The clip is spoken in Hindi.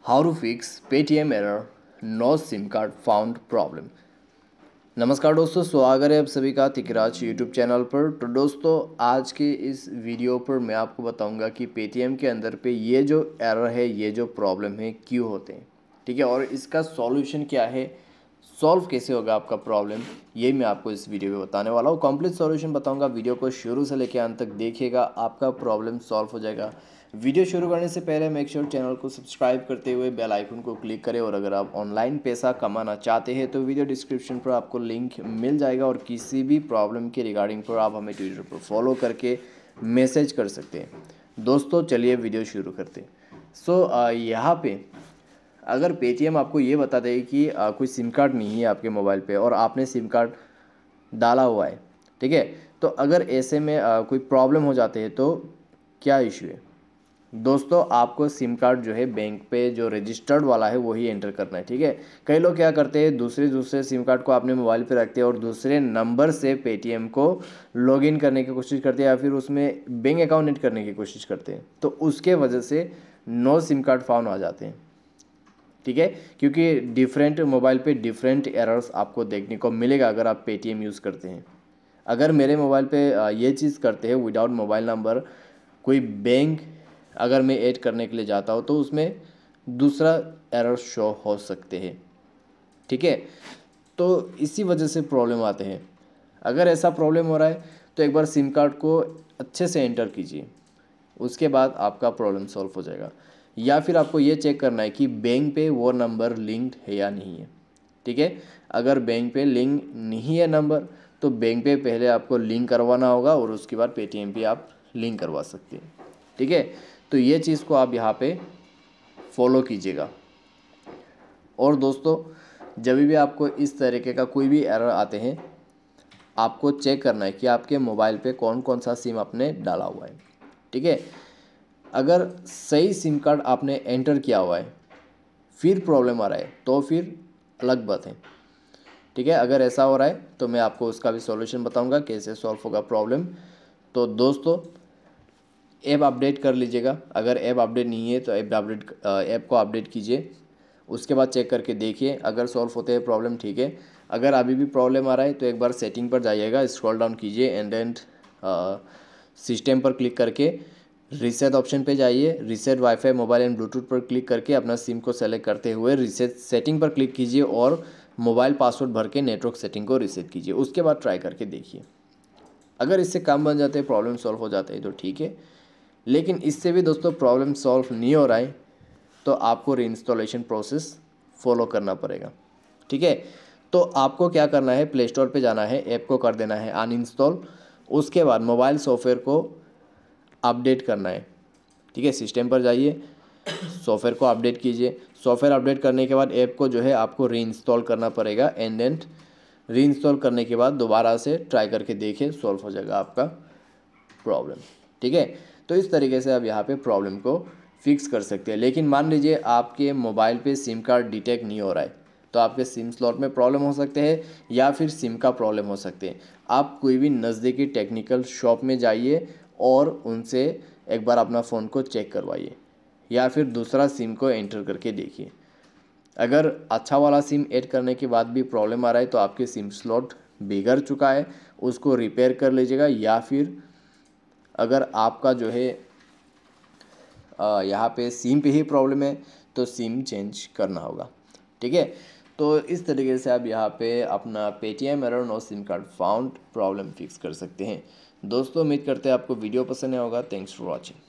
How to fix Paytm error no SIM card found problem. नमस्कार दोस्तों, स्वागत है आप सभी का तिकराज यूट्यूब चैनल पर। तो दोस्तों, आज के इस वीडियो पर मैं आपको बताऊंगा कि पेटीएम के अंदर पे ये जो एरर है, ये जो प्रॉब्लम है, क्यों होते हैं, ठीक है, और इसका सॉल्यूशन क्या है, सॉल्व कैसे होगा आपका प्रॉब्लम, ये मैं आपको इस वीडियो में बताने वाला हूँ। कंप्लीट सॉल्यूशन बताऊंगा। वीडियो को शुरू से लेकर अंत तक देखिएगा, आपका प्रॉब्लम सॉल्व हो जाएगा। वीडियो शुरू करने से पहले मेक श्योर चैनल को सब्सक्राइब करते हुए बेल आइकन को क्लिक करें। और अगर आप ऑनलाइन पैसा कमाना चाहते हैं तो वीडियो डिस्क्रिप्शन पर आपको लिंक मिल जाएगा, और किसी भी प्रॉब्लम के रिगार्डिंग पर आप हमें ट्विटर पर फॉलो करके मैसेज कर सकते हैं। दोस्तों, चलिए वीडियो शुरू करते हैं। यहाँ पे अगर पेटीएम आपको ये बता दे कि कोई सिम कार्ड नहीं है आपके मोबाइल पे और आपने सिम कार्ड डाला हुआ है, ठीक है, तो अगर ऐसे में कोई प्रॉब्लम हो जाते हैं तो क्या इशू है। दोस्तों, आपको सिम कार्ड जो है बैंक पे जो रजिस्टर्ड वाला है वही एंटर करना है, ठीक है। कई लोग क्या करते हैं, दूसरे सिम कार्ड को अपने मोबाइल पे रखते हैं और दूसरे नंबर से पेटीएम को लॉगिन करने की कोशिश करते हैं या फिर उसमें बैंक अकाउंट ऐड करने की कोशिश करते हैं, तो उसके वजह से नो सिम कार्ड फाउंड आ जाते हैं, ठीक है। क्योंकि डिफरेंट मोबाइल पे डिफरेंट एरर्स आपको देखने को मिलेगा अगर आप पेटीएम यूज़ करते हैं। अगर मेरे मोबाइल पे ये चीज़ करते हैं, विदाउट मोबाइल नंबर कोई बैंक अगर मैं ऐड करने के लिए जाता हूँ तो उसमें दूसरा एरर शो हो सकते हैं, ठीक है। तो इसी वजह से प्रॉब्लम आते हैं। अगर ऐसा प्रॉब्लम हो रहा है तो एक बार सिम कार्ड को अच्छे से एंटर कीजिए, उसके बाद आपका प्रॉब्लम सॉल्व हो जाएगा। या फिर आपको ये चेक करना है कि बैंक पे वो नंबर लिंक्ड है या नहीं है, ठीक है। अगर बैंक पे लिंक नहीं है नंबर तो बैंक पे पहले आपको लिंक करवाना होगा और उसके बाद पेटीएम पे आप लिंक करवा सकते हैं, ठीक है। तो ये चीज़ को आप यहाँ पे फॉलो कीजिएगा। और दोस्तों, जब भी आपको इस तरीके का कोई भी एरर आते हैं, आपको चेक करना है कि आपके मोबाइल पे कौन कौन सा सिम आपने डाला हुआ है, ठीक है। अगर सही सिम कार्ड आपने एंटर किया हुआ है फिर प्रॉब्लम आ रहा है तो फिर अलग बात है, ठीक है। अगर ऐसा हो रहा है तो मैं आपको उसका भी सॉल्यूशन बताऊंगा कैसे सॉल्व होगा प्रॉब्लम। तो दोस्तों, ऐप अपडेट कर लीजिएगा। अगर ऐप अपडेट नहीं है तो ऐप को अपडेट कीजिए, उसके बाद चेक करके देखिए अगर सॉल्व होते हैं प्रॉब्लम, ठीक है। अगर अभी भी प्रॉब्लम आ रहा है तो एक बार सेटिंग पर जाइएगा, स्क्रॉल डाउन कीजिए एंड सिस्टम पर क्लिक करके रीसेट ऑप्शन पे जाइए। Reset wifi mobile and Bluetooth पर क्लिक करके अपना सिम को सेलेक्ट करते हुए रीसेट सेटिंग पर क्लिक कीजिए और मोबाइल पासवर्ड भर के नेटवर्क सेटिंग को रीसेट कीजिए। उसके बाद ट्राई करके देखिए। अगर इससे काम बन जाते हैं, प्रॉब्लम सॉल्व हो जाते हैं तो ठीक है। लेकिन इससे भी दोस्तों प्रॉब्लम सॉल्व नहीं हो रहा है तो आपको रीइंस्टॉलेशन प्रोसेस फॉलो करना पड़ेगा, ठीक है। तो आपको क्या करना है, प्ले स्टोर पे जाना है, ऐप को कर देना है अनइंस्टॉल। उसके बाद मोबाइल सॉफ्टवेयर को अपडेट करना है, ठीक है। सिस्टम पर जाइए, सॉफ्टवेयर को अपडेट कीजिए। सॉफ्टवेयर अपडेट करने के बाद ऐप को जो है आपको रीइंस्टॉल करना पड़ेगा एंड रीइंस्टॉल करने के बाद दोबारा से ट्राई करके देखिए, सॉल्व हो जाएगा आपका प्रॉब्लम, ठीक है। तो इस तरीके से आप यहाँ पे प्रॉब्लम को फिक्स कर सकते हैं। लेकिन मान लीजिए आपके मोबाइल पे सिम कार्ड डिटेक्ट नहीं हो रहा है तो आपके सिम स्लॉट में प्रॉब्लम हो सकते हैं या फिर सिम का प्रॉब्लम हो सकते हैं। आप कोई भी नज़दीकी टेक्निकल शॉप में जाइए और उनसे एक बार अपना फ़ोन को चेक करवाइए या फिर दूसरा सिम को एंटर करके देखिए। अगर अच्छा वाला सिम ऐड करने के बाद भी प्रॉब्लम आ रहा है तो आपके सिम स्लॉट बिगड़ चुका है, उसको रिपेयर कर लीजिएगा। या फिर अगर आपका जो है यहाँ पे सिम पे ही प्रॉब्लम है तो सिम चेंज करना होगा, ठीक है। तो इस तरीके से आप यहाँ पे अपना Paytm error no SIM card found problem fix कर सकते हैं। दोस्तों, उम्मीद करते हैं आपको वीडियो पसंद आया होगा। Thanks for watching.